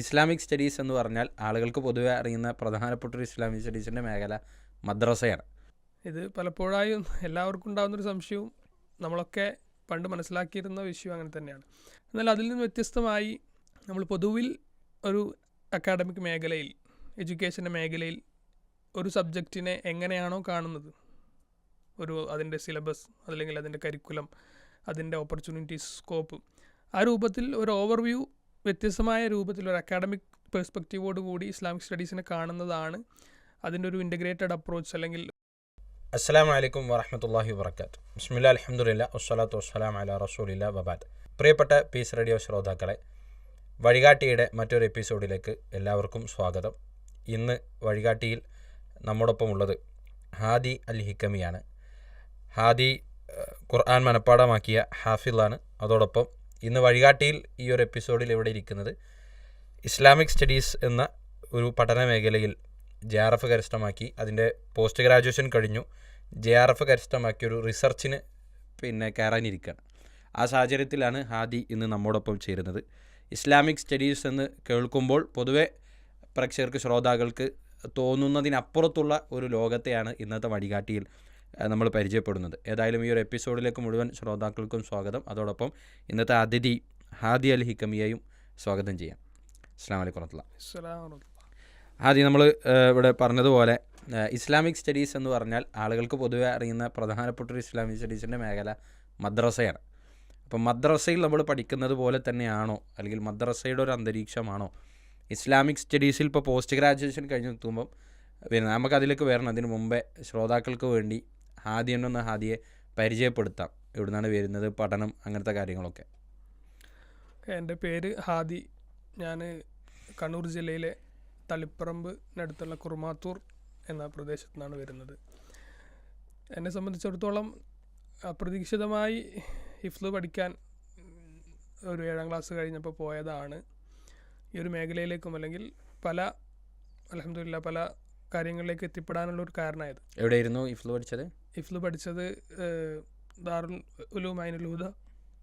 Islamic studies എന്ന് പറഞ്ഞാൽ ആളുകൾക്ക് പൊതുവെ അറിയുന്ന പ്രധാനപ്പെട്ടൊരു ഇസ്ലാമിക് സ്റ്റഡീസിൻ്റെ മേഖല മദ്രസയാണ്. ഇത് പലപ്പോഴായും എല്ലാവർക്കും ഉണ്ടാകുന്നൊരു സംശയവും നമ്മളൊക്കെ പണ്ട് മനസ്സിലാക്കിയിരുന്ന വിഷയം അങ്ങനെ തന്നെയാണ്. എന്നാൽ അതിൽ നിന്ന് വ്യത്യസ്തമായി നമ്മൾ പൊതുവിൽ ഒരു അക്കാഡമിക് മേഖലയിൽ, എഡ്യൂക്കേഷൻ്റെ മേഖലയിൽ ഒരു സബ്ജക്റ്റിനെ എങ്ങനെയാണോ കാണുന്നത്, അതിൻ്റെ സിലബസ് അല്ലെങ്കിൽ അതിൻ്റെ കരിക്കുലം, അതിൻ്റെ ഓപ്പർച്യൂണിറ്റീസ്, സ്കോപ്പ്, ആ രൂപത്തിൽ ഒരു ഓവർവ്യൂ വ്യത്യസ്തമായ രൂപത്തിൽ ഒരു അക്കാഡമിക് പെർസ്പെക്റ്റീവോട് കൂടി ഇസ്ലാമിക് സ്റ്റഡീസിനെ കാണുന്നതാണ് അതിൻ്റെ ഒരു ഇൻ്റഗ്രേറ്റഡ് അപ്രോച്ച്. അല്ലെങ്കിൽ അസ്സലാമു അലൈക്കും വറഹ്മത്തുള്ളാഹി വബറകാതുഹു. ബിസ്മില്ലാഹിൽ അൽഹംദുലില്ലാഹി വസ്സലാത്തു വസ്സലാമു അലാ റസൂലില്ലാഹി വബഅദ്. പ്രിയപ്പെട്ട പീസ് റേഡിയോ ശ്രോതാക്കളെ, വഴികാട്ടിയുടെ മറ്റൊരു എപ്പിസോഡിലേക്ക് എല്ലാവർക്കും സ്വാഗതം. ഇന്ന് വഴികാട്ടിയിൽ നമ്മോടൊപ്പം ഉള്ളത് ഹാദി അൽ ഹിക്കമിയാണ്. ഹാദി ഖുർആൻ മനഃപ്പാഠമാക്കിയ ഹാഫിളാണ്. അതോടൊപ്പം ഇന്ന് വഴികാട്ടിയിൽ ഈ ഒരു എപ്പിസോഡിൽ ഇവിടെ ഇരിക്കുന്നത് ഇസ്ലാമിക് സ്റ്റഡീസ് എന്ന ഒരു പഠന മേഖലയിൽ JRF കരസ്ഥമാക്കി അതിൻ്റെ പോസ്റ്റ് ഗ്രാജുവേഷൻ കഴിഞ്ഞു JRF കരസ്ഥമാക്കിയൊരു റിസർച്ചിന് കയറാനിരിക്കുകയാണ്. ആ സാഹചര്യത്തിലാണ് ഹാദി ഇന്ന് നമ്മോടൊപ്പം ചേരുന്നത്. ഇസ്ലാമിക് സ്റ്റഡീസ് എന്ന് കേൾക്കുമ്പോൾ പൊതുവെ പ്രേക്ഷകർക്ക്, ശ്രോതാക്കൾക്ക് തോന്നുന്നതിനപ്പുറത്തുള്ള ഒരു ലോകത്തെയാണ് ഇന്നത്തെ വഴികാട്ടിയിൽ നമ്മൾ പരിചയപ്പെടുന്നത്. ഏതായാലും ഈ ഒരു എപ്പിസോഡിലേക്ക് മുഴുവൻ ശ്രോതാക്കൾക്കും സ്വാഗതം. അതോടൊപ്പം ഇന്നത്തെ അതിഥി ഹാദി അൽ ഹിക്കമിയെയും സ്വാഗതം ചെയ്യാം. അസ്സലാമു അലൈക്കും വറഹ്മത്തുള്ളാഹി. ഹാദി, നമ്മൾ ഇവിടെ പറഞ്ഞതുപോലെ ഇസ്ലാമിക് സ്റ്റഡീസ് എന്ന് പറഞ്ഞാൽ ആളുകൾക്ക് പൊതുവെ അറിയുന്ന പ്രധാനപ്പെട്ടൊരു ഇസ്ലാമിക് സ്റ്റഡീസിൻ്റെ മേഖല മദ്രസയാണ്. അപ്പം മദ്രസയിൽ നമ്മൾ പഠിക്കുന്നത് പോലെ തന്നെയാണോ, അല്ലെങ്കിൽ മദ്രസയുടെ ഒരു അന്തരീക്ഷമാണോ ഇസ്ലാമിക് സ്റ്റഡീസിൽ? ഇപ്പോൾ പോസ്റ്റ് ഗ്രാജുവേഷൻ കഴിഞ്ഞ് എത്തുമ്പം നമുക്ക് അതിലേക്ക് വരണം. അതിന് മുമ്പേ ശ്രോതാക്കൾക്ക് വേണ്ടി ഹാദിയെ പരിചയപ്പെടുത്താം. എവിടുന്നാണ് വരുന്നത്, പഠനം, അങ്ങനത്തെ കാര്യങ്ങളൊക്കെ. എൻ്റെ പേര് ഹാദി. ഞാൻ കണ്ണൂർ ജില്ലയിലെ തളിപ്പറമ്പിനടുത്തുള്ള കുറുമാത്തൂർ എന്ന പ്രദേശത്തു നിന്നാണ് വരുന്നത്. എന്നെ സംബന്ധിച്ചിടത്തോളം അപ്രതീക്ഷിതമായി ഹിഫ്ള് പഠിക്കാൻ ഒരു 7ാം ക്ലാസ് കഴിഞ്ഞപ്പോൾ പോയതാണ്. ഈ ഒരു മേഖലയിലേക്കും അല്ലെങ്കിൽ അൽഹംദുലില്ലാഹ് പല കാര്യങ്ങളിലേക്ക് എത്തിപ്പെടാനുള്ള ഒരു കാരണമായത്. എവിടെയായിരുന്നു ഹിഫ്ള് പഠിച്ചത്? ഹിഫ്ള് പഠിച്ചത് ദാറുൽ ഉലൂം ഐനുൽ ഹുദ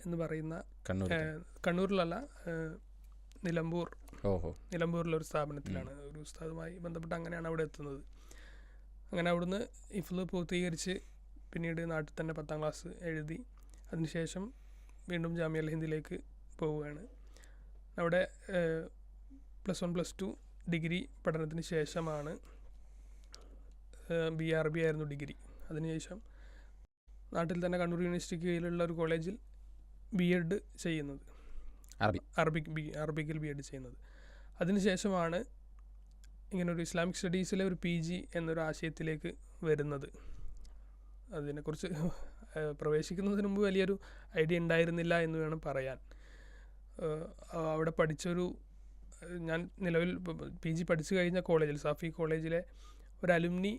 എന്ന് പറയുന്ന കണ്ണൂരിലല്ല, നിലമ്പൂരിലൊരു സ്ഥാപനത്തിലാണ്. ഒരു ഉസ്താദുമായി ബന്ധപ്പെട്ട് അങ്ങനെയാണ് അവിടെ എത്തുന്നത്. അങ്ങനെ അവിടുന്ന് ഹിഫ്ള് പൂർത്തീകരിച്ച് പിന്നീട് നാട്ടിൽ തന്നെ 10ാം ക്ലാസ് എഴുതി. അതിനുശേഷം വീണ്ടും ജാമിഅ അൽ ഹിന്ദിലേക്ക് പോവുകയാണ്. അവിടെ +1 +2 ഡിഗ്രി പഠനത്തിന് ശേഷമാണ് BArbi ആയിരുന്നു ഡിഗ്രി. അതിനുശേഷം നാട്ടിൽ തന്നെ കണ്ണൂർ യൂണിവേഴ്സിറ്റിക്ക് കീഴിലുള്ള ഒരു കോളേജിൽ B.Ed ചെയ്യുന്നത്, അറബിക്കിൽ B.Ed ചെയ്യുന്നത്. അതിനുശേഷമാണ് ഇങ്ങനൊരു ഇസ്ലാമിക് സ്റ്റഡീസിലെ ഒരു PG എന്നൊരു ആശയത്തിലേക്ക് വരുന്നത്. അതിനെക്കുറിച്ച് പ്രവേശിക്കുന്നതിന് മുമ്പ് വലിയൊരു ഐഡിയ ഉണ്ടായിരുന്നില്ല എന്ന് വേണം പറയാൻ. അവിടെ ഞാൻ നിലവിൽ PG പഠിച്ചു കഴിഞ്ഞ കോളേജിൽ, സാഫി കോളേജിലെ ഒരു അലുമിനി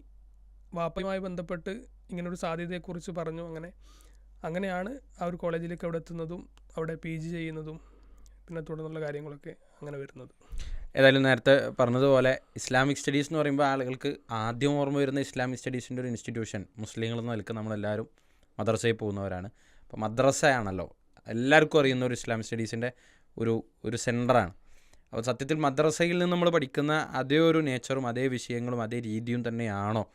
വാപ്പയുമായി ബന്ധപ്പെട്ട് ഇങ്ങനൊരു സാധ്യതയെക്കുറിച്ച് പറഞ്ഞു. അങ്ങനെയാണ് ആ ഒരു കോളേജിലേക്ക് അവിടെ എത്തുന്നതും അവിടെ PG ചെയ്യുന്നതും പിന്നെ തുടർന്നുള്ള കാര്യങ്ങളൊക്കെ അങ്ങനെ വരുന്നത്. ഏതായാലും നേരത്തെ പറഞ്ഞതുപോലെ ഇസ്ലാമിക് സ്റ്റഡീസ് എന്ന് പറയുമ്പോൾ ആളുകൾക്ക് ആദ്യം ഓർമ്മ വരുന്ന ഇസ്ലാമിക് സ്റ്റഡീസിൻ്റെ ഒരു ഇൻസ്റ്റിറ്റ്യൂഷൻ, മുസ്ലിങ്ങളെന്ന് നിൽക്കുന്ന നമ്മളെല്ലാവരും മദ്രസയിൽ പോകുന്നവരാണ്. അപ്പോൾ മദ്രസയാണല്ലോ എല്ലാവർക്കും അറിയുന്ന ഒരു ഇസ്ലാമിക് സ്റ്റഡീസിൻ്റെ ഒരു സെൻറ്ററാണ്. അപ്പോൾ സത്യത്തിൽ മദ്രസയിൽ നിന്ന് നമ്മൾ പഠിക്കുന്ന അതേ ഒരു നേച്ചറും അതേ വിഷയങ്ങളും അതേ രീതിയും തന്നെയാണോ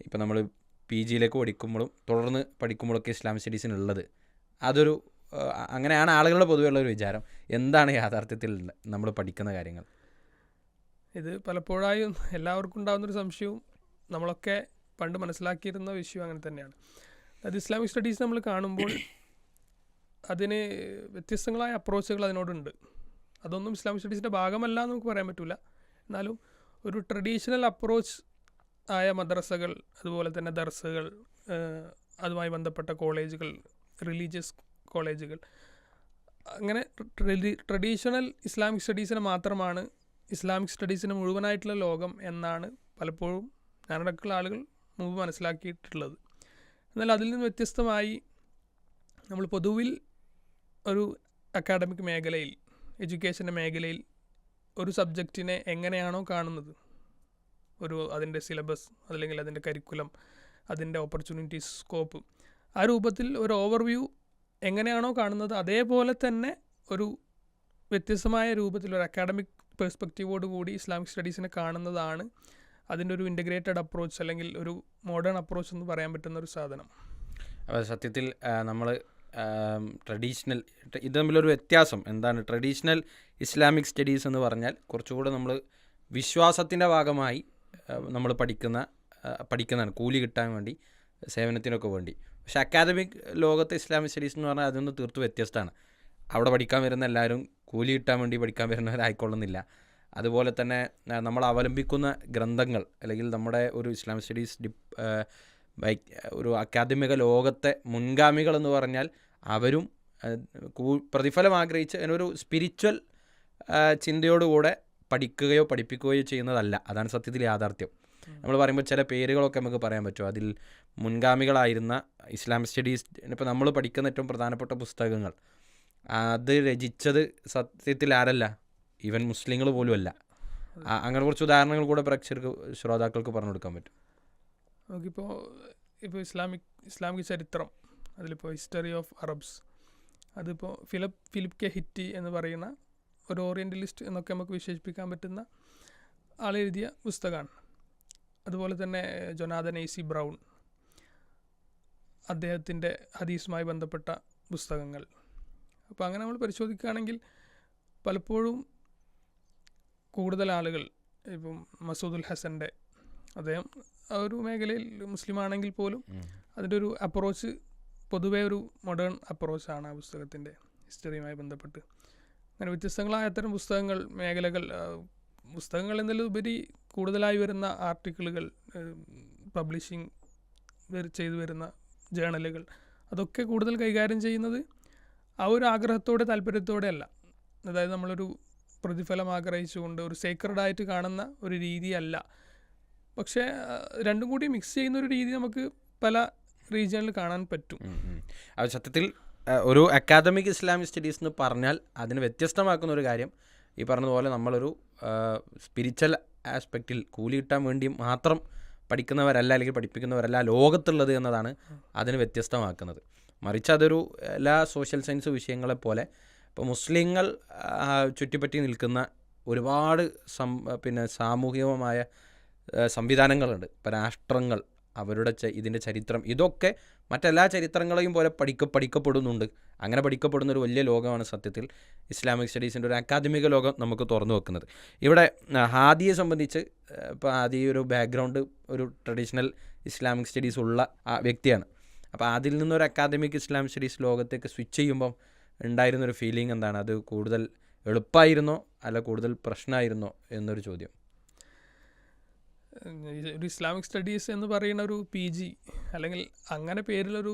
ഇപ്പോൾ നമ്മൾ PGയിലേക്ക് പഠിക്കുമ്പോഴും തുടർന്ന് പഠിക്കുമ്പോഴൊക്കെ ഇസ്ലാമിക് സ്റ്റഡീസിനുള്ളത്? അങ്ങനെയാണ് ആളുകളുടെ പൊതുവെയുള്ള ഒരു വിചാരം. എന്താണ് യാഥാർത്ഥ്യത്തിൽ നമ്മൾ പഠിക്കുന്ന കാര്യങ്ങൾ? ഇത് പലപ്പോഴായും എല്ലാവർക്കും ഉണ്ടാകുന്നൊരു സംശയവും നമ്മളൊക്കെ പണ്ട് മനസ്സിലാക്കിയിരുന്ന വിഷയം അങ്ങനെ തന്നെയാണ്. അത് ഇസ്ലാമിക് സ്റ്റഡീസ് നമ്മൾ കാണുമ്പോൾ അതിന് വ്യത്യസ്തങ്ങളായ അപ്രോച്ചുകൾ അതിനോടുണ്ട്. അതൊന്നും ഇസ്ലാമിക് സ്റ്റഡീസിൻ്റെ ഭാഗമല്ല എന്ന് നമുക്ക് പറയാൻ പറ്റില്ല. എന്നാലും ഒരു ട്രഡീഷണൽ അപ്രോച്ച് ആയ മദ്രസകൾ, അതുപോലെ തന്നെ ദർസുകൾ, അതുമായി ബന്ധപ്പെട്ട കോളേജുകൾ, റിലീജിയസ് കോളേജുകൾ, അങ്ങനെ ട്രഡീഷണൽ ഇസ്ലാമിക് സ്റ്റഡീസിനെ മാത്രമാണ് ഇസ്ലാമിക് സ്റ്റഡീസിന് മുഴുവനായിട്ടുള്ള ലോകം എന്നാണ് പലപ്പോഴും ഞാനടക്കമുള്ള ആളുകൾ മുമ്പ് മനസ്സിലാക്കിയിട്ടുള്ളത്. എന്നാൽ അതിൽ നിന്ന് വ്യത്യസ്തമായി നമ്മൾ പൊതുവിൽ ഒരു അക്കാഡമിക് മേഖലയിൽ, എഡ്യൂക്കേഷൻ്റെ മേഖലയിൽ ഒരു സബ്ജക്റ്റിനെ എങ്ങനെയാണോ കാണുന്നത്, അതിൻ്റെ സിലബസ് അല്ലെങ്കിൽ അതിൻ്റെ കരിക്കുലം, അതിൻ്റെ ഓപ്പർച്യൂണിറ്റീസ്, സ്കോപ്പ്, ആ രൂപത്തിൽ ഒരു ഓവർവ്യൂ എങ്ങനെയാണോ കാണുന്നത് അതേപോലെ തന്നെ ഒരു വ്യത്യസ്തമായ രൂപത്തിൽ ഒരു അക്കാഡമിക് പേഴ്സ്പെക്റ്റീവോട് കൂടി ഇസ്ലാമിക് സ്റ്റഡീസിനെ കാണുന്നതാണ് അതിൻ്റെ ഒരു ഇൻ്റഗ്രേറ്റഡ് അപ്രോച്ച് അല്ലെങ്കിൽ ഒരു മോഡേൺ അപ്രോച്ച് എന്ന് പറയാൻ പറ്റുന്ന ഒരു സാധനം. അപ്പോൾ സത്യത്തിൽ നമ്മൾ ട്രഡീഷണൽ ഇത് തമ്മിലൊരു വ്യത്യാസം എന്താണ്? ട്രഡീഷണൽ ഇസ്ലാമിക് സ്റ്റഡീസ് എന്ന് പറഞ്ഞാൽ കുറച്ചുകൂടെ നമ്മൾ വിശ്വാസത്തിൻ്റെ ഭാഗമായി നമ്മൾ പഠിക്കുന്നതാണ്, കൂലി കിട്ടാൻ വേണ്ടി, സേവനത്തിനൊക്കെ വേണ്ടി. പക്ഷേ അക്കാദമിക് ലോകത്തെ ഇസ്ലാമിക് സ്റ്റഡീസ് എന്ന് പറഞ്ഞാൽ അതൊന്ന് തീർത്ത് വ്യത്യസ്തമാണ്. അവിടെ പഠിക്കാൻ വരുന്ന എല്ലാവരും കൂലി കിട്ടാൻ വേണ്ടി പഠിക്കാൻ വരുന്നവരായിക്കൊള്ളുന്നില്ല. അതുപോലെ തന്നെ നമ്മൾ അവലംബിക്കുന്ന ഗ്രന്ഥങ്ങൾ അല്ലെങ്കിൽ നമ്മുടെ ഒരു ഇസ്ലാമിക് സ്റ്റഡീസ് ഒരു അക്കാദമിക ലോകത്തെ മുൻഗാമികൾ എന്ന് പറഞ്ഞാൽ അവരും പ്രതിഫലം ആഗ്രഹിച്ച് അതിനൊരു സ്പിരിച്വൽ ചിന്തയോടുകൂടെ പഠിക്കുകയോ പഠിപ്പിക്കുകയോ ചെയ്യുന്നതല്ല. അതാണ് സത്യത്തിൽ യാഥാർത്ഥ്യം. നമ്മൾ പറയുമ്പോൾ ചില പേരുകളൊക്കെ നമുക്ക് പറയാൻ പറ്റും. അതിൽ മുൻഗാമികളായിരുന്ന ഇസ്ലാമിക് സ്റ്റഡീസ് ഇപ്പോൾ നമ്മൾ പഠിക്കുന്ന ഏറ്റവും പ്രധാനപ്പെട്ട പുസ്തകങ്ങൾ അത് രചിച്ചത് സത്യത്തിൽ ആരല്ല, ഈവൻ മുസ്ലിങ്ങൾ പോലുമല്ല. അങ്ങനെ കുറച്ച് ഉദാഹരണങ്ങൾ കൂടെ പ്രേക്ഷകർക്ക് ശ്രോതാക്കൾക്ക് പറഞ്ഞു കൊടുക്കാൻ പറ്റും. നമുക്കിപ്പോൾ ഇസ്ലാമിക് ചരിത്രം, അതിലിപ്പോൾ ഹിസ്റ്ററി ഓഫ് അറബ്സ്, അതിപ്പോൾ ഫിലിപ്പ് കെ ഹിറ്റി എന്ന് പറയുന്ന ഒരു ഓറിയൻ്റലിസ്റ്റ് എന്നൊക്കെ നമുക്ക് വിശേഷിപ്പിക്കാൻ പറ്റുന്ന ആളെഴുതിയ പുസ്തകമാണ്. അതുപോലെ തന്നെ ജൊനാഥൻ എ സി ബ്രൗൺ, അദ്ദേഹത്തിൻ്റെ ഹദീസുമായി ബന്ധപ്പെട്ട പുസ്തകങ്ങൾ. അപ്പോൾ അങ്ങനെ നമ്മൾ പരിശോധിക്കുകയാണെങ്കിൽ പലപ്പോഴും കൂടുതൽ ആളുകൾ, ഇപ്പം മസൂദുൽ ഹസൻ്റെ, അദ്ദേഹം ആ ഒരു മേഖലയിൽ മുസ്ലിമാണെങ്കിൽ പോലും അതിൻ്റെ ഒരു അപ്രോച്ച് പൊതുവേ ഒരു മോഡേൺ അപ്രോച്ചാണ് ആ പുസ്തകത്തിൻ്റെ ഹിസ്റ്ററിയുമായി ബന്ധപ്പെട്ട്. അങ്ങനെ വ്യത്യസ്തങ്ങളായ അത്തരം പുസ്തകങ്ങൾ, മേഖലകൾ, പുസ്തകങ്ങൾ എന്നതിലുപരി കൂടുതലായി വരുന്ന ആർട്ടിക്കിളുകൾ, പബ്ലിഷിംഗ് ചെയ്തു വരുന്ന ജേണലുകൾ, അതൊക്കെ കൂടുതൽ കൈകാര്യം ചെയ്യുന്നത് ആ ഒരു ആഗ്രഹത്തോടെ താല്പര്യത്തോടെ അല്ല. അതായത് നമ്മളൊരു പ്രതിഫലം ആഗ്രഹിച്ചുകൊണ്ട് ഒരു സേക്രഡായിട്ട് കാണുന്ന ഒരു രീതിയല്ല. പക്ഷേ രണ്ടും കൂടി മിക്സ് ചെയ്യുന്ന ഒരു രീതി നമുക്ക് പല റീജിയണിൽ കാണാൻ പറ്റും. അത് സത്യത്തിൽ ഒരു അക്കാദമിക് ഇസ്ലാമിക് സ്റ്റഡീസ് എന്ന് പറഞ്ഞാൽ അതിന് വ്യത്യസ്തമാക്കുന്ന ഒരു കാര്യം, ഈ പറഞ്ഞതുപോലെ നമ്മളൊരു സ്പിരിച്വൽ ആസ്പെക്റ്റിൽ കൂലി കിട്ടാൻ വേണ്ടി മാത്രം പഠിക്കുന്നവരല്ല അല്ലെങ്കിൽ പഠിപ്പിക്കുന്നവരല്ല ലോകത്തുള്ളത് എന്നതാണ് അതിന് വ്യത്യസ്തമാക്കുന്നത്. മറിച്ച് അതൊരു എല്ലാ സോഷ്യൽ സയൻസ് വിഷയങ്ങളെപ്പോലെ ഇപ്പോൾ മുസ്ലിങ്ങൾ ചുറ്റിപ്പറ്റി നിൽക്കുന്ന ഒരുപാട് സാമൂഹികമായ സംവിധാനങ്ങളുണ്ട്. ഇപ്പോൾ രാഷ്ട്രങ്ങൾ, അവരുടെ ഇതിൻ്റെ ചരിത്രം, ഇതൊക്കെ മറ്റെല്ലാ ചരിത്രങ്ങളെയും പോലെ പഠിക്കപ്പെടുന്നുണ്ട്. അങ്ങനെ പഠിക്കപ്പെടുന്ന ഒരു വലിയ ലോകമാണ് സത്യത്തിൽ ഇസ്ലാമിക് സ്റ്റഡീസിൻ്റെ ഒരു അക്കാദമിക ലോകം നമുക്ക് തുറന്നു വെക്കുന്നത്. ഇവിടെ ഹാദിയെ സംബന്ധിച്ച് ഇപ്പോൾ ഹാദി ഒരു ബാക്ക്ഗ്രൗണ്ട്, ഒരു ട്രഡീഷണൽ ഇസ്ലാമിക് സ്റ്റഡീസ് ഉള്ള വ്യക്തിയാണ്. അപ്പോൾ അതിൽ നിന്നൊരു അക്കാദമിക് ഇസ്ലാമിക് സ്റ്റഡീസ് ലോകത്തേക്ക് സ്വിച്ച് ചെയ്യുമ്പം ഉണ്ടായിരുന്നൊരു ഫീലിംഗ് എന്താണ്? അത് കൂടുതൽ എളുപ്പമായിരുന്നോ അല്ല കൂടുതൽ പ്രശ്നമായിരുന്നോ എന്നൊരു ചോദ്യം. ഒരു ഇസ്ലാമിക് സ്റ്റഡീസ് എന്ന് പറയുന്ന ഒരു PG അല്ലെങ്കിൽ അങ്ങനെ പേരിലൊരു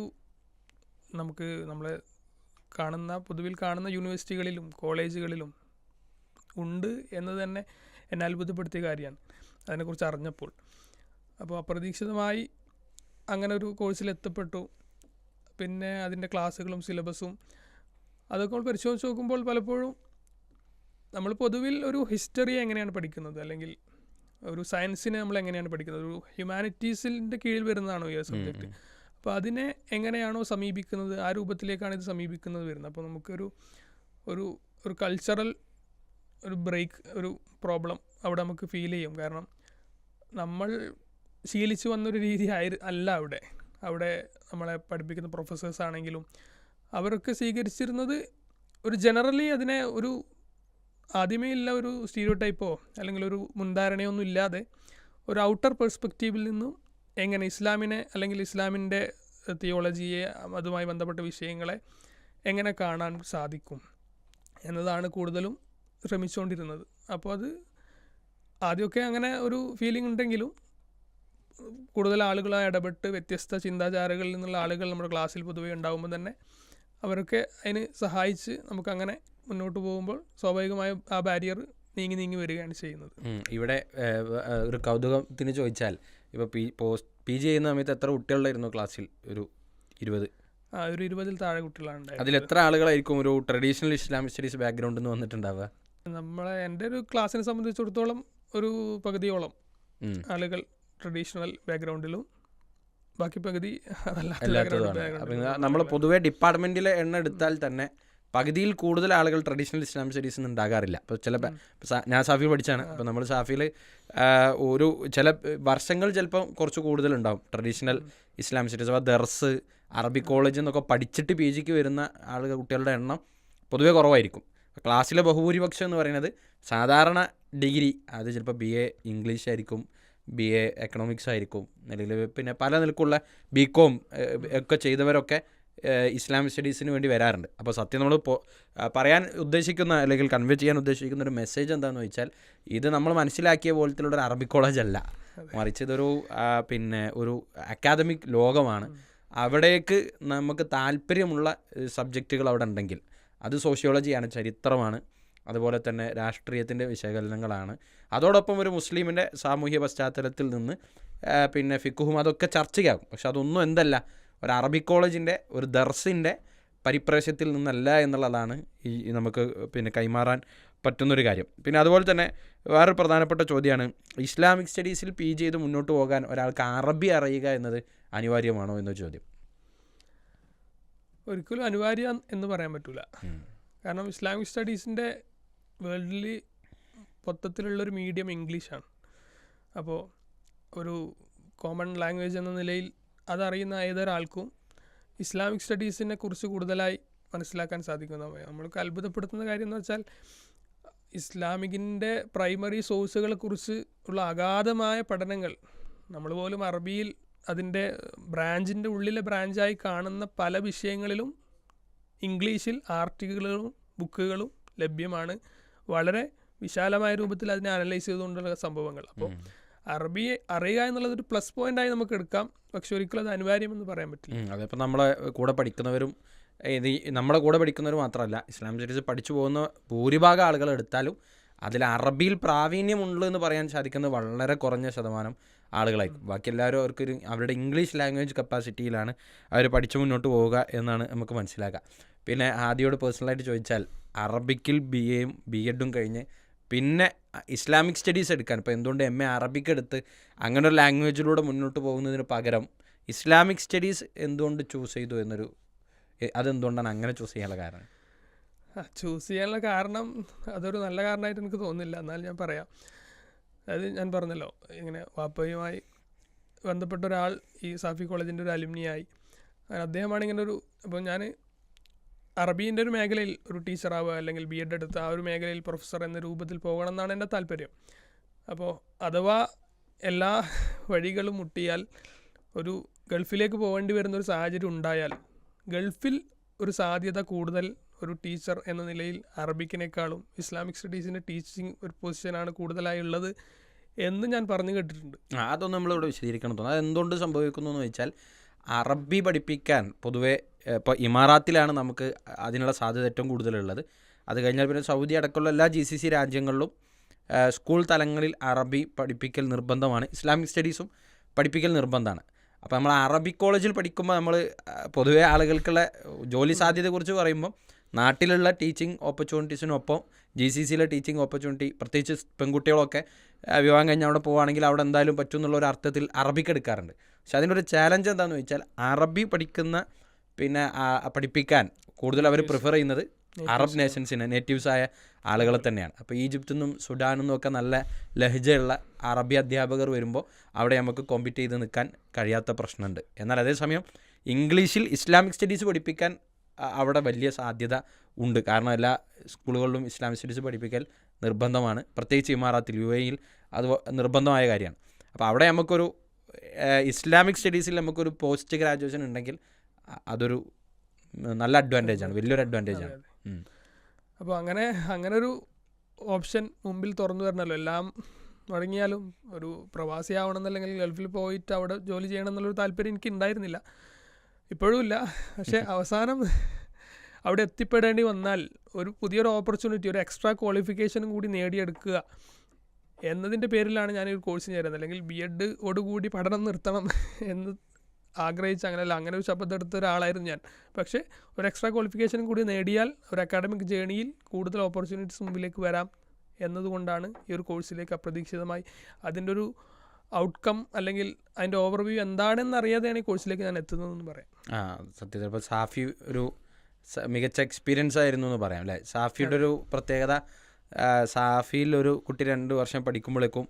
നമ്മളെ പൊതുവിൽ കാണുന്ന യൂണിവേഴ്സിറ്റികളിലും കോളേജുകളിലും ഉണ്ട് എന്ന് തന്നെ എന്നെ അത്ഭുതപ്പെടുത്തിയ കാര്യമാണ് അതിനെക്കുറിച്ച് അറിഞ്ഞപ്പോൾ. അപ്പോൾ അപ്രതീക്ഷിതമായി അങ്ങനെ ഒരു കോഴ്സിൽ എത്തപ്പെട്ടു. പിന്നെ അതിൻ്റെ ക്ലാസ്സുകളും സിലബസും അതൊക്കെ നമ്മൾ പരിശോധിച്ച് നോക്കുമ്പോൾ പലപ്പോഴും നമ്മൾ പൊതുവിൽ ഒരു ഹിസ്റ്ററി എങ്ങനെയാണ് പഠിക്കുന്നത്, അല്ലെങ്കിൽ ഒരു സയൻസിനെ നമ്മൾ എങ്ങനെയാണ് പഠിക്കുന്നത്, ഒരു ഹ്യൂമാനിറ്റീസിൻ്റെ കീഴിൽ വരുന്നതാണോ ഈ സബ്ജക്റ്റ്. അപ്പോൾ അതിനെ എങ്ങനെയാണോ സമീപിക്കുന്നത്, ആ രൂപത്തിലേക്കാണ് ഇത് സമീപിക്കുന്നത് വരുന്നത്. അപ്പോൾ നമുക്കൊരു ഒരു ഒരു കൾച്ചറൽ ഒരു ബ്രേക്ക്, ഒരു പ്രോബ്ലം അവിടെ നമുക്ക് ഫീൽ ചെയ്യും. കാരണം നമ്മൾ ശീലിച്ചു വന്നൊരു രീതി അല്ല അവിടെ നമ്മളെ പഠിപ്പിക്കുന്ന പ്രൊഫസേഴ്സ് ആണെങ്കിലും അവരൊക്കെ സ്വീകരിച്ചിരുന്നത് ഒരു ജനറലി അതിനെ ഒരു ആദ്യമേ ഇല്ല ഒരു സ്റ്റീരിയോ ടൈപ്പോ അല്ലെങ്കിൽ ഒരു മുൻധാരണയൊന്നും ഇല്ലാതെ ഒരു ഔട്ടർ പെർസ്പെക്റ്റീവിൽ നിന്നും എങ്ങനെ ഇസ്ലാമിനെ അല്ലെങ്കിൽ ഇസ്ലാമിൻ്റെ തിയോളജിയെ അതുമായി ബന്ധപ്പെട്ട വിഷയങ്ങളെ എങ്ങനെ കാണാൻ സാധിക്കും എന്നതാണ് കൂടുതലും ശ്രമിച്ചുകൊണ്ടിരുന്നത്. അപ്പോൾ അത് ആദ്യമൊക്കെ അങ്ങനെ ഒരു ഫീലിംഗ് ഉണ്ടെങ്കിലും കൂടുതൽ ആളുകളായി ഇടപെട്ട് വ്യത്യസ്ത ചിന്താചാരകളിൽ നിന്നുള്ള ആളുകൾ നമ്മുടെ ക്ലാസ്സിൽ പൊതുവെ ഉണ്ടാകുമ്പോൾ തന്നെ അവരൊക്കെ അതിന് സഹായിച്ച് നമുക്കങ്ങനെ മുന്നോട്ട് പോകുമ്പോൾ സ്വാഭാവികമായും ആ ബാരിയർ നീങ്ങി വരികയാണ് ചെയ്യുന്നത്. ഇവിടെ ഒരു കൗതുകത്തിന് ചോദിച്ചാൽ ഇപ്പോൾ PG ചെയ്യുന്ന സമയത്ത് എത്ര കുട്ടികളുണ്ടായിരുന്നു ക്ലാസ്സിൽ? ഒരു 20? ഒരു 20-ൽ താഴെ കുട്ടികളാണ്. അതിൽ എത്ര ആളുകളായിരിക്കും ഒരു ട്രഡീഷണൽ ഇസ്ലാമിക് സ്റ്റഡീസ് ബാക്ക്ഗ്രൗണ്ടിൽ നിന്ന് വന്നിട്ടുണ്ടാവുക? എൻ്റെ ഒരു ക്ലാസ്സിനെ സംബന്ധിച്ചിടത്തോളം ഒരു പകുതിയോളം ആളുകൾ ട്രഡീഷണൽ ബാക്ക്ഗ്രൗണ്ടിലും ബാക്കി പകുതി അല്ലാത്തതുമാണ്. നമ്മൾ പൊതുവേ ഡിപ്പാർട്ട്മെൻറ്റിലെ എണ്ണം എടുത്താൽ തന്നെ പകുതിയിൽ കൂടുതൽ ആളുകൾ ട്രഡീഷണൽ ഇസ്ലാമിക് സ്റ്റഡീസിൽ നിന്ന് ഉണ്ടാകാറില്ല. അപ്പോൾ ഞാൻ സാഫിയിൽ പഠിച്ചാണ്. അപ്പോൾ നമ്മൾ സാഫിയിൽ ഒരു ചില വർഷങ്ങൾ ചിലപ്പം കുറച്ച് കൂടുതലുണ്ടാവും ട്രഡീഷണൽ ഇസ്ലാമിക് സ്റ്റഡീസ്. അപ്പോൾ ദർസ്, അറബിക് കോളേജ് എന്നൊക്കെ പഠിച്ചിട്ട് PGക്ക് വരുന്ന കുട്ടികളുടെ എണ്ണം പൊതുവേ കുറവായിരിക്കും. ക്ലാസ്സിലെ ബഹുഭൂരിപക്ഷം എന്ന് പറയുന്നത് സാധാരണ ഡിഗ്രി, അത് ചിലപ്പോൾ BA ഇംഗ്ലീഷ് ആയിരിക്കും, BA എക്കണോമിക്സ് ആയിരിക്കും, അല്ലെങ്കിൽ പിന്നെ പല നിലക്കുള്ള BCom ഒക്കെ ചെയ്തവരൊക്കെ ഇസ്ലാമിക് സ്റ്റഡീസിന് വേണ്ടി വരാറുണ്ട്. അപ്പോൾ സത്യം നമ്മൾ പറയാൻ ഉദ്ദേശിക്കുന്ന അല്ലെങ്കിൽ കൺവേ ചെയ്യാൻ ഉദ്ദേശിക്കുന്ന ഒരു മെസ്സേജ് എന്താണെന്ന് വെച്ചാൽ, ഇത് നമ്മൾ മനസ്സിലാക്കിയ പോലത്തിലുള്ള ഒരു അറബിക് കോളേജ് അല്ല, മറിച്ച് ഇതൊരു പിന്നെ ഒരു അക്കാദമിക് ലോകമാണ്. അവിടേക്ക് നമുക്ക് താല്പര്യമുള്ള സബ്ജക്റ്റുകൾ അവിടെ ഉണ്ടെങ്കിൽ അത് സോഷ്യോളജിയാണ്, ചരിത്രമാണ്, അതുപോലെ തന്നെ രാഷ്ട്രീയത്തിൻ്റെ വിശകലനങ്ങളാണ്. അതോടൊപ്പം ഒരു മുസ്ലിമിൻ്റെ സാമൂഹ്യ പശ്ചാത്തലത്തിൽ നിന്ന് പിന്നെ ഫിഖുഹും അതൊക്കെ ചർച്ചയാകും. പക്ഷെ അതൊന്നും എന്തല്ല, ഒരു അറബിക് കോളേജിൻ്റെ ഒരു ദർസിൻ്റെ പരിപ്രേക്ഷ്യത്തിൽ നിന്നല്ല എന്നുള്ളതാണ് ഈ നമുക്ക് പിന്നെ കൈമാറാൻ പറ്റുന്നൊരു കാര്യം. പിന്നെ അതുപോലെ തന്നെ വേറൊരു പ്രധാനപ്പെട്ട ചോദ്യമാണ്, ഇസ്ലാമിക് സ്റ്റഡീസിൽ PG ചെയ്ത് മുന്നോട്ട് പോകാൻ ഒരാൾക്ക് അറബി അറിയുക എന്നത് അനിവാര്യമാണോ എന്ന ചോദ്യം. ഒരിക്കലും അനിവാര്യം എന്ന് പറയാൻ പറ്റില്ല. കാരണം ഇസ്ലാമിക് സ്റ്റഡീസിൻ്റെ വേൾഡിൽ മൊത്തത്തിലുള്ളൊരു മീഡിയം ഇംഗ്ലീഷാണ്. അപ്പോൾ ഒരു കോമൺ ലാംഗ്വേജ് എന്ന നിലയിൽ അതറിയുന്ന ഏതൊരാൾക്കും ഇസ്ലാമിക് സ്റ്റഡീസിനെ കുറിച്ച് കൂടുതലായി മനസ്സിലാക്കാൻ സാധിക്കുന്നതാണ്. നമ്മൾക്ക് അത്ഭുതപ്പെടുത്തുന്ന കാര്യം എന്ന് വെച്ചാൽ, ഇസ്ലാമികിൻ്റെ പ്രൈമറി സോഴ്സുകളെ കുറിച്ച് ഉള്ള അഗാധമായ പഠനങ്ങൾ നമ്മൾ പോലും അറബിയിൽ അതിൻ്റെ ബ്രാഞ്ചിൻ്റെ ഉള്ളിലെ ബ്രാഞ്ചായി കാണുന്ന പല വിഷയങ്ങളിലും ഇംഗ്ലീഷിൽ ആർട്ടിക്കിളുകളും ബുക്കുകളും ലഭ്യമാണ്. വളരെ വിശാലമായ രൂപത്തിൽ അതിനെ അനലൈസ് ചെയ്തുകൊണ്ടുള്ള സംഭവങ്ങൾ. അപ്പോൾ അറബി അറിയുക എന്നുള്ളതൊരു പ്ലസ് പോയിൻ്റായി നമുക്ക് എടുക്കാം, പക്ഷെ ഒരിക്കലും അത് അനിവാര്യമെന്ന് പറയാൻ പറ്റില്ല. അതിപ്പോൾ നമ്മളെ കൂടെ പഠിക്കുന്നവരും നമ്മളെ കൂടെ പഠിക്കുന്നവർ മാത്രമല്ല, ഇസ്ലാമിക് സ്റ്റഡീസ് പഠിച്ചു പോകുന്ന ഭൂരിഭാഗം ആളുകൾ എടുത്താലും അതിൽ അറബിയിൽ പ്രാവീണ്യമുള്ളൂ എന്ന് പറയാൻ സാധിക്കുന്നത് വളരെ കുറഞ്ഞ ശതമാനം ആളുകളായിരിക്കും. ബാക്കി എല്ലാവരും അവരുടെ ഇംഗ്ലീഷ് ലാംഗ്വേജ് കപ്പാസിറ്റിയിലാണ് അവർ പഠിച്ചു മുന്നോട്ട് പോവുക എന്നാണ് നമുക്ക് മനസ്സിലാക്കുക. പിന്നെ ആദ്യയോട് പേഴ്സണലായിട്ട് ചോദിച്ചാൽ, അറബിക്കിൽ BAയും B.Edഉം കഴിഞ്ഞ് പിന്നെ ഇസ്ലാമിക് സ്റ്റഡീസ് എടുക്കാൻ, ഇപ്പോൾ എന്തുകൊണ്ട് MA അറബിക്ക് എടുത്ത് അങ്ങനെ ഒരു ലാംഗ്വേജിലൂടെ മുന്നോട്ട് പോകുന്നതിന് പകരം ഇസ്ലാമിക് സ്റ്റഡീസ് എന്തുകൊണ്ട് ചൂസ് ചെയ്തു എന്നൊരു, അതെന്തുകൊണ്ടാണ് അങ്ങനെ ചൂസ് ചെയ്യാനുള്ള കാരണം? ചൂസ് ചെയ്യാനുള്ള കാരണം അതൊരു നല്ല കാരണമായിട്ട് എനിക്ക് തോന്നുന്നില്ല, എന്നാലും ഞാൻ പറയാം. അതായത് ഞാൻ പറഞ്ഞല്ലോ, ഇങ്ങനെ വാപ്പയുമായി ബന്ധപ്പെട്ട ഒരാൾ ഈ സാഫി കോളേജിൻ്റെ ഒരു അലുമിനിയായി, അദ്ദേഹമാണ് ഇങ്ങനെ ഒരു, അപ്പോൾ ഞാൻ അറബീൻ്റെ ഒരു മേഖലയിൽ ഒരു ടീച്ചറാവുക അല്ലെങ്കിൽ B.Ed എടുത്ത് ആ ഒരു മേഖലയിൽ പ്രൊഫസർ എന്ന രൂപത്തിൽ പോകണം എന്നാണ് എൻ്റെ താല്പര്യം. അപ്പോൾ അഥവാ എല്ലാ വഴികളും മുട്ടിയാൽ ഒരു ഗൾഫിലേക്ക് പോകേണ്ടി വരുന്നൊരു സാഹചര്യം ഉണ്ടായാൽ, ഗൾഫിൽ ഒരു സാധ്യത കൂടുതൽ ഒരു ടീച്ചർ എന്ന നിലയിൽ അറബിക്കിനേക്കാളും ഇസ്ലാമിക് സ്റ്റഡീസിൻ്റെ ടീച്ചിങ് ഒരു പൊസിഷനാണ് കൂടുതലായി ഉള്ളത് എന്ന് ഞാൻ പറഞ്ഞു കേട്ടിട്ടുണ്ട്. അതൊന്നും നമ്മളിവിടെ വിശദീകരിക്കണം തോന്നുന്നു. അതെന്തുകൊണ്ട് സംഭവിക്കുന്നു എന്ന് വെച്ചാൽ, അറബി പഠിപ്പിക്കാൻ പൊതുവേ ഇപ്പോൾ ഇമാറാത്തിലാണ് നമുക്ക് അതിനുള്ള സാധ്യത ഏറ്റവും കൂടുതലുള്ളത്. അത് കഴിഞ്ഞാൽ പിന്നെ സൗദി അടക്കമുള്ള എല്ലാ GCC രാജ്യങ്ങളിലും സ്കൂൾ തലങ്ങളിൽ അറബി പഠിപ്പിക്കൽ നിർബന്ധമാണ്, ഇസ്ലാമിക് സ്റ്റഡീസും പഠിപ്പിക്കൽ നിർബന്ധമാണ്. അപ്പോൾ നമ്മൾ അറബിക് കോളേജിൽ പഠിക്കുമ്പോൾ നമ്മൾ പൊതുവേ ആളുകൾക്കുള്ള ജോലി സാധ്യതയെക്കുറിച്ച് പറയുമ്പോൾ നാട്ടിലുള്ള ടീച്ചിങ് ഓപ്പർച്യൂണിറ്റീസിനൊപ്പം GCCയിലെ ടീച്ചിങ് ഓപ്പർച്യൂണിറ്റി, പ്രത്യേകിച്ച് പെൺകുട്ടികളൊക്കെ വിവാഹം കഴിഞ്ഞ് അവിടെ പോവുകയാണെങ്കിൽ അവിടെ എന്തായാലും പറ്റും എന്നുള്ള ഒരു അർത്ഥത്തിൽ അറബിക്ക് എടുക്കാറുണ്ട്. പക്ഷെ അതിനൊരു ചാലഞ്ച് എന്താണെന്ന് ചോദിച്ചാൽ, അറബി പഠിക്കുന്ന പിന്നെ പഠിപ്പിക്കാൻ കൂടുതൽ അവർ പ്രിഫർ ചെയ്യുന്നത് അറബ് നേഷൻസിനെ, നേറ്റീവ്സായ ആളുകളെ തന്നെയാണ്. അപ്പോൾ ഈജിപ്തിൽ നിന്നും സുഡാനിൽ നിന്നും ഒക്കെ നല്ല ലഹജയുള്ള അറബി അധ്യാപകർ വരുമ്പോൾ അവിടെ നമുക്ക് കോമ്പീറ്റ് ചെയ്ത് നിൽക്കാൻ കഴിയാത്ത പ്രശ്നമുണ്ട്. എന്നാൽ അതേസമയം ഇംഗ്ലീഷിൽ ഇസ്ലാമിക് സ്റ്റഡീസ് പഠിപ്പിക്കാൻ അവിടെ വലിയ സാധ്യത ഉണ്ട്. കാരണം എല്ലാ സ്കൂളുകളിലും ഇസ്ലാമിക് സ്റ്റഡീസ് പഠിപ്പിക്കൽ നിർബന്ധമാണ്, പ്രത്യേകിച്ച് ഇമാറാത്തിൽ UAEയിൽ അത് നിർബന്ധമായ കാര്യമാണ്. അപ്പോൾ അവിടെ നമുക്കൊരു ഇസ്ലാമിക് സ്റ്റഡീസിൽ നമുക്കൊരു പോസ്റ്റ് ഗ്രാജുവേഷൻ ഉണ്ടെങ്കിൽ അതൊരു നല്ല അഡ്വാൻറ്റേജാണ്, വലിയൊരു അഡ്വാൻറ്റേജാണ്. അപ്പോൾ അങ്ങനെ ഒരു ഓപ്ഷൻ മുമ്പിൽ തുറന്നു വരണമല്ലോ. എല്ലാം തുടങ്ങിയാലും ഒരു പ്രവാസിയാവണം എന്നല്ലെങ്കിൽ ഗൾഫിൽ പോയിട്ട് അവിടെ ജോലി ചെയ്യണം എന്നുള്ളൊരു താല്പര്യം എനിക്ക് ഉണ്ടായിരുന്നില്ല, ഇപ്പോഴും ഇല്ല. പക്ഷേ അവസാനം അവിടെ എത്തിപ്പെടേണ്ടി വന്നാൽ ഒരു പുതിയൊരു ഓപ്പർച്യൂണിറ്റി, ഒരു എക്സ്ട്രാ ക്വാളിഫിക്കേഷനും കൂടി നേടിയെടുക്കുക എന്നതിൻ്റെ പേരിലാണ് ഞാനൊരു കോഴ്സിന് ചേരുന്നത്. അല്ലെങ്കിൽ B.Edഓടുകൂടി പഠനം നിർത്തണം എന്ന് ആഗ്രഹിച്ച് അങ്ങനെ ഒരു ശബ്ദം എടുത്ത ഒരാളായിരുന്നു ഞാൻ. പക്ഷേ ഒരു എക്സ്ട്രാ ക്വാളിഫിക്കേഷനും കൂടി നേടിയാൽ ഒരു അക്കാഡമിക് ജേണിയിൽ കൂടുതൽ ഓപ്പർച്യൂണിറ്റീസ് മുമ്പിലേക്ക് വരാം എന്നതുകൊണ്ടാണ് ഈ ഒരു കോഴ്സിലേക്ക് അപ്രതീക്ഷിതമായി അതിൻ്റെ ഒരു ഔട്ട്കം അല്ലെങ്കിൽ അതിൻ്റെ ഓവർവ്യൂ എന്താണെന്ന് അറിയാതെയാണ് ഈ കോഴ്സിലേക്ക് ഞാൻ എത്തുന്നതെന്ന് പറയാം. സത്യത്തിൽ ഇപ്പോൾ സാഫി ഒരു മികച്ച എക്സ്പീരിയൻസ് ആയിരുന്നു എന്ന് പറയാം അല്ലേ? സാഫിയുടെ ഒരു പ്രത്യേകത, സാഫിയിൽ ഒരു കുട്ടി 2 വർഷം പഠിക്കുമ്പോഴേക്കും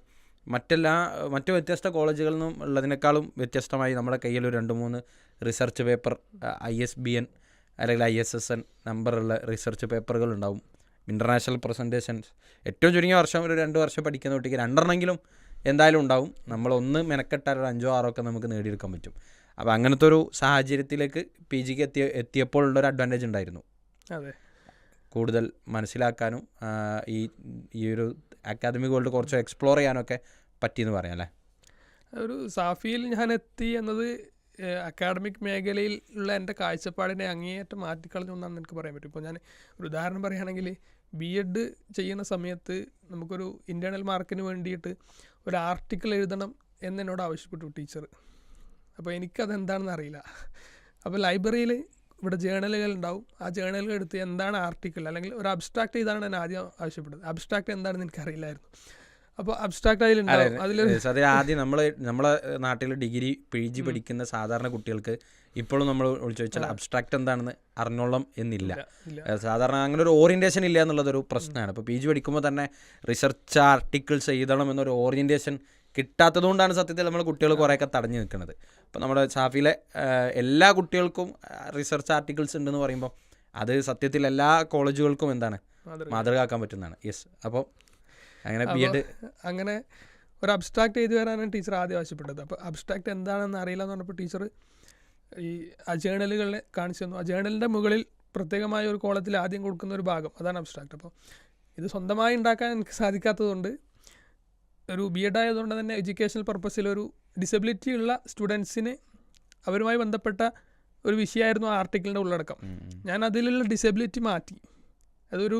മറ്റു വ്യത്യസ്ത കോളേജുകളിൽ നിന്നും ഉള്ളതിനേക്കാളും വ്യത്യസ്തമായി നമ്മുടെ കയ്യിൽ ഒരു 2-3 റിസർച്ച് പേപ്പർ, ISBN അല്ലെങ്കിൽ ISSN നമ്പറുള്ള റിസർച്ച് പേപ്പറുകൾ ഉണ്ടാവും. ഇൻ്റർനാഷണൽ പ്രസൻറ്റേഷൻസ് ഏറ്റവും ചുരുങ്ങിയ വർഷം ഒരു 2 വർഷം പഠിക്കുന്ന കുട്ടിക്ക് 2 എന്തായാലും ഉണ്ടാവും. നമ്മളൊന്ന് മെനക്കെട്ടാൽ ഒരു 5-6 ഒക്കെ നമുക്ക് നേടിയെടുക്കാൻ പറ്റും. അപ്പോൾ അങ്ങനത്തെ ഒരു സാഹചര്യത്തിലേക്ക് PGക്ക് എത്തിയപ്പോൾ ഉള്ളൊരു അഡ്വാൻറ്റേജ് ഉണ്ടായിരുന്നു. അതെ, കൂടുതൽ മനസ്സിലാക്കാനും ഈ ഒരു അക്കാദമിക് വേൾഡ് കുറച്ച് എക്സ്പ്ലോർ ചെയ്യാനൊക്കെ പറ്റിയെന്ന് പറയാം അല്ലേ? ഒരു സാഫിയിൽ ഞാൻ എത്തി എന്നത് അക്കാഡമിക് മേഖലയിൽ ഉള്ള എൻ്റെ കാഴ്ചപ്പാടിനെ അങ്ങേയറ്റം മാറ്റിക്കളഞ്ഞു എന്നാണ് എനിക്ക് പറയാൻ പറ്റും. ഇപ്പോൾ ഞാൻ ഒരു ഉദാഹരണം പറയുകയാണെങ്കിൽ, B.Ed ചെയ്യുന്ന സമയത്ത് നമുക്കൊരു ഇൻറ്റേർണൽ മാർക്കിന് വേണ്ടിയിട്ട് ഒരു ആർട്ടിക്കിൾ എഴുതണം എന്നോട് ആവശ്യപ്പെട്ടു ടീച്ചർ. അപ്പോൾ എനിക്കതെന്താണെന്ന് അറിയില്ല. അപ്പോൾ ലൈബ്രറിയിൽ ഇവിടെ ജേണലുകൾ ഉണ്ടാവും. ആ ജേണലുകൾ എടുത്ത് എന്താണ് ആർട്ടിക്കിൾ അല്ലെങ്കിൽ ഒരു അബ്സ്ട്രാക്ട് ചെയ്താണ് ഞാൻ ആദ്യം ആവശ്യപ്പെട്ടത്. അബ്സ്ട്രാക്ട് എന്താണെന്ന് എനിക്കറിയില്ലായിരുന്നു. അപ്പോൾ അബ്സ്ട്രാക്ട് അതിലുണ്ടാവും. ആദ്യം നമ്മളെ നാട്ടിൽ ഡിഗ്രി PG പഠിക്കുന്ന സാധാരണ കുട്ടികൾക്ക് ഇപ്പോഴും നമ്മൾ ചോദിച്ചാൽ അബ്സ്ട്രാക്ട് എന്താണെന്ന് അറിഞ്ഞോളം എന്നില്ല. സാധാരണ അങ്ങനെ ഒരു ഓറിയൻറ്റേഷൻ ഇല്ല എന്നുള്ളതൊരു പ്രശ്നമാണ്. ഇപ്പോൾ PG പഠിക്കുമ്പോൾ തന്നെ റിസർച്ച് ആർട്ടിക്കിൾസ് എഴുതണം എന്നൊരു ഓറിയൻറ്റേഷൻ കിട്ടാത്തത് കൊണ്ടാണ് സത്യത്തിൽ നമ്മൾ കുട്ടികൾ കുറേയൊക്കെ തടഞ്ഞു നിൽക്കുന്നത്. അപ്പോൾ നമ്മുടെ സാഫിയിലെ എല്ലാ കുട്ടികൾക്കും റിസർച്ച് ആർട്ടിക്കിൾസ് ഉണ്ടെന്ന് പറയുമ്പോൾ അത് സത്യത്തിൽ എല്ലാ കോളേജുകൾക്കും എന്താണ് മാതൃകയാക്കാൻ പറ്റുന്നതാണ്. യെസ്, അപ്പോൾ അങ്ങനെ ഒരു അബ്സ്ട്രാക്ട് എഴുതി വരാനാണ് ടീച്ചർ ആദ്യം ആവശ്യപ്പെട്ടത്. അപ്പോൾ അബ്സ്ട്രാക്ട് എന്താണെന്ന് അറിയില്ല എന്ന് പറഞ്ഞപ്പോൾ ടീച്ചർ ഈ ആ ജേണലുകളെ കാണിച്ചു തന്നു. ആ ജേണലിൻ്റെ മുകളിൽ പ്രത്യേകമായ ഒരു കോളത്തിൽ ആദ്യം കൊടുക്കുന്ന ഒരു ഭാഗം, അതാണ് അബ്സ്ട്രാക്ട്. അപ്പോൾ ഇത് സ്വന്തമായി ഉണ്ടാക്കാൻ എനിക്ക് സാധിക്കാത്തതുകൊണ്ട്, ഒരു B.Ed ആയതുകൊണ്ട് തന്നെ എഡ്യൂക്കേഷണൽ പർപ്പസിൽ ഒരു ഡിസബിലിറ്റി ഉള്ള സ്റ്റുഡൻസിന് അവരുമായി ബന്ധപ്പെട്ട ഒരു വിഷയമായിരുന്നു ആ ആർട്ടിക്കിളിൻ്റെ ഉള്ളടക്കം. ഞാൻ അതിലുള്ള ഡിസബിലിറ്റി മാറ്റി, അതൊരു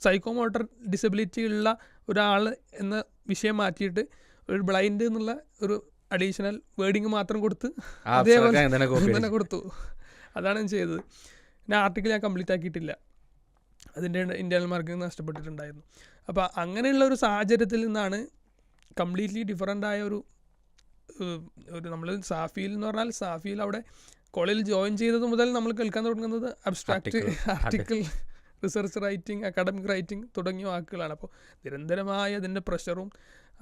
സൈക്കോമോട്ടർ ഡിസബിലിറ്റി ഉള്ള ഒരാൾ എന്ന വിഷയം മാറ്റിയിട്ട് ഒരു ബ്ലൈൻഡ് എന്നുള്ള ഒരു അഡീഷണൽ വേർഡിങ് മാത്രം കൊടുത്ത് അതേപോലെ തന്നെ കൊടുത്തു. അതാണ് ഞാൻ ചെയ്തത്. ഞാൻ ആർട്ടിക്കിൾ കംപ്ലീറ്റ് ആക്കിയിട്ടില്ല, അതിൻ്റെ ഇൻറ്റേർണൽ മാർക്കിംഗ് നഷ്ടപ്പെട്ടിട്ടുണ്ടായിരുന്നു. അപ്പോൾ അങ്ങനെയുള്ള ഒരു സാഹചര്യത്തിൽ നിന്നാണ് കംപ്ലീറ്റ്ലി ഡിഫറൻ്റായ ഒരു നമ്മൾ സാഫിയിൽ എന്ന് പറഞ്ഞാൽ, സാഫിയിൽ അവിടെ കോളേജിൽ ജോയിൻ ചെയ്തത് മുതൽ നമ്മൾ കേൾക്കാൻ തുടങ്ങുന്നത് abstract, article, research writing, academic writing തുടങ്ങിയ വാക്കുകളാണ്. അപ്പോൾ നിരന്തരമായ അതിൻ്റെ പ്രഷറും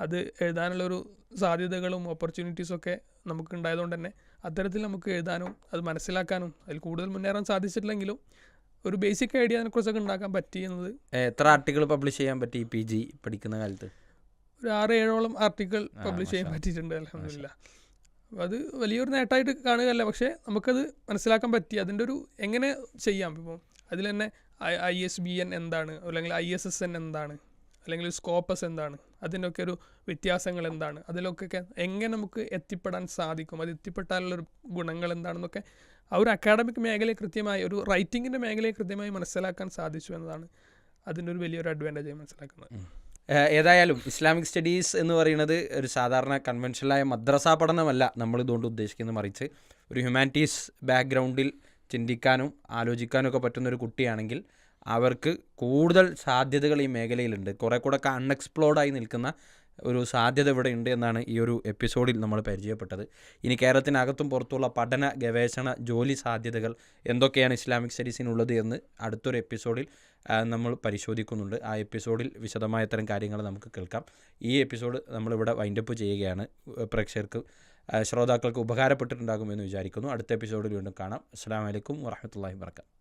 അത് എഴുതാനുള്ളൊരു സാധ്യതകളും ഓപ്പർച്യൂണിറ്റീസൊക്കെ നമുക്ക് ഉണ്ടായതുകൊണ്ട് തന്നെ അത്തരത്തിൽ നമുക്ക് എഴുതാനും അത് മനസ്സിലാക്കാനും അതിൽ കൂടുതൽ മുന്നേറാൻ സാധിച്ചിട്ടില്ലെങ്കിലും ഒരു ബേസിക് ഐഡിയ അതിനെക്കുറിച്ചൊക്കെ ഉണ്ടാക്കാൻ പറ്റി എന്നത്. എത്ര ആർട്ടിക്കിൾ പബ്ലിഷ് ചെയ്യാൻ പറ്റി PG പഠിക്കുന്ന കാലത്ത്? ഒരു 6-7 ആർട്ടിക്കിൾ പബ്ലിഷ് ചെയ്യാൻ പറ്റിയിട്ടുണ്ട്, അൽഹംദുലില്ലാ. അത് വലിയൊരു നേട്ടമായിട്ട് കാണുകയല്ല, പക്ഷേ നമുക്കത് മനസ്സിലാക്കാൻ പറ്റി അതിൻ്റെ ഒരു എങ്ങനെ ചെയ്യാം. ഇപ്പോൾ അതിൽ തന്നെ ISBN എന്താണ്, അല്ലെങ്കിൽ ISSN എന്താണ്, അല്ലെങ്കിൽ സ്കോപ്പസ് എന്താണ്, അതിൻ്റെയൊക്കെ ഒരു വ്യത്യാസങ്ങൾ എന്താണ്, അതിലൊക്കെ എങ്ങനെ നമുക്ക് എത്തിപ്പെടാൻ സാധിക്കും, അത് എത്തിപ്പെട്ടാലുള്ളൊരു ഗുണങ്ങൾ എന്താണെന്നൊക്കെ ആ ഒരു അക്കാഡമിക് മേഖലയെ കൃത്യമായി, ഒരു റൈറ്റിങ്ങിൻ്റെ മേഖലയെ കൃത്യമായി മനസ്സിലാക്കാൻ സാധിച്ചു എന്നതാണ് അതിൻ്റെ ഒരു വലിയൊരു അഡ്വാൻറ്റേജായി മനസ്സിലാക്കുന്നത്. ഏതായാലും ഇസ്ലാമിക് സ്റ്റഡീസ് എന്ന് പറയുന്നത് ഒരു സാധാരണ കൺവെൻഷനലായ മദ്രസ പഠനമല്ല നമ്മൾ ഇതുകൊണ്ട് ഉദ്ദേശിക്കുന്നത്. മറിച്ച് ഒരു ഹ്യൂമാനിറ്റീസ് ബാക്ക്ഗ്രൗണ്ടിൽ ചിന്തിക്കാനും ആലോചിക്കാനും ഒക്കെ പറ്റുന്നൊരു കുട്ടിയാണെങ്കിൽ അവർക്ക് കൂടുതൽ സാധ്യതകൾ ഈ മേഖലയിലുണ്ട്. കുറേ കൂടെ ഒക്കെ അൺഎക്സ്പ്ലോർഡായി നിൽക്കുന്ന ഒരു സാധ്യത ഇവിടെ ഉണ്ട് എന്നാണ് ഈ ഒരു എപ്പിസോഡിൽ നമ്മൾ പരിചയപ്പെട്ടത്. ഇനി കേരളത്തിനകത്തും പുറത്തുള്ള പഠന, ഗവേഷണ, ജോലി സാധ്യതകൾ എന്തൊക്കെയാണ് ഇസ്ലാമിക് സ്റ്റഡീസിനുള്ളത് എന്ന് അടുത്തൊരു എപ്പിസോഡിൽ നമ്മൾ പരിശോധിക്കുന്നുണ്ട്. ആ എപ്പിസോഡിൽ വിശദമായ തരം കാര്യങ്ങൾ നമുക്ക് കേൾക്കാം. ഈ എപ്പിസോഡ് നമ്മളിവിടെ വൈൻഡപ്പ് ചെയ്യുകയാണ്. പ്രേക്ഷകർക്ക്, ശ്രോതാക്കൾക്ക് ഉപകാരപ്പെട്ടിട്ടുണ്ടാകുമെന്ന് വിചാരിക്കുന്നു. അടുത്ത എപ്പിസോഡിൽ വീണ്ടും കാണാം. അസ്സലാമു അലൈക്കും വറഹ്മത്തുള്ളാഹി വബറകാതുഹു.